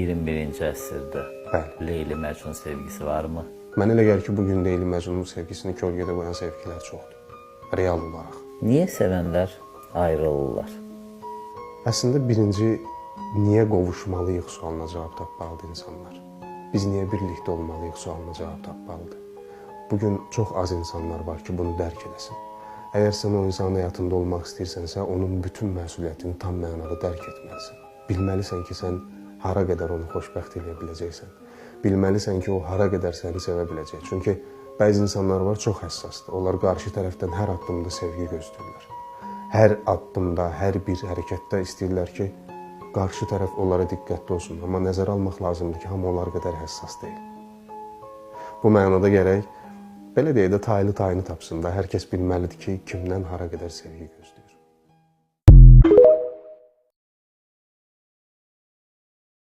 21-ci əsrdə Bəli. Leyli Məcnun sevgisi varmı? Mənə elə gəlir ki, bugün Leyli Məcnunun sevgisini kölgədə qoyan sevgilər çoxdur. Real olaraq. Niyə sevənlər ayrılırlar? Əslində birinci, niyə qovuşmalıyıq sualına cavab tapmalıdır insanlar. Biz niyə birlikdə olmalıyıq sualına cavab tapmalıdır. Bugün çox az insanlar var ki, bunu dərk edəsin. Əgər sən o insanın həyatında olmaq istəyirsənsə, onun bütün məsuliyyətini tam mənada dərk etməlisən. Bilməlisən ki, sən hara qədər onu xoşbəxt edə biləcəksən. Bilməlisən ki, o hara qədər səni sevə biləcək. Çünki bəzi insanlar var, çox həssasdır. Onlar qarşı tərəfdən hər addımda sevgi gözləyirlər. Hər addımda, hər bir hərəkətdə istəyirlər ki, qarşı tərəf onlara diqqətli olsun. Amma nəzərə almaq lazımdır ki, hamı onlar qədər həssas deyil. Bu mənada gərək, belə deyək də, tayını tapsın da. Hər kəs bilməlidir ki, kimdən hara qədər sevgi gözləyir.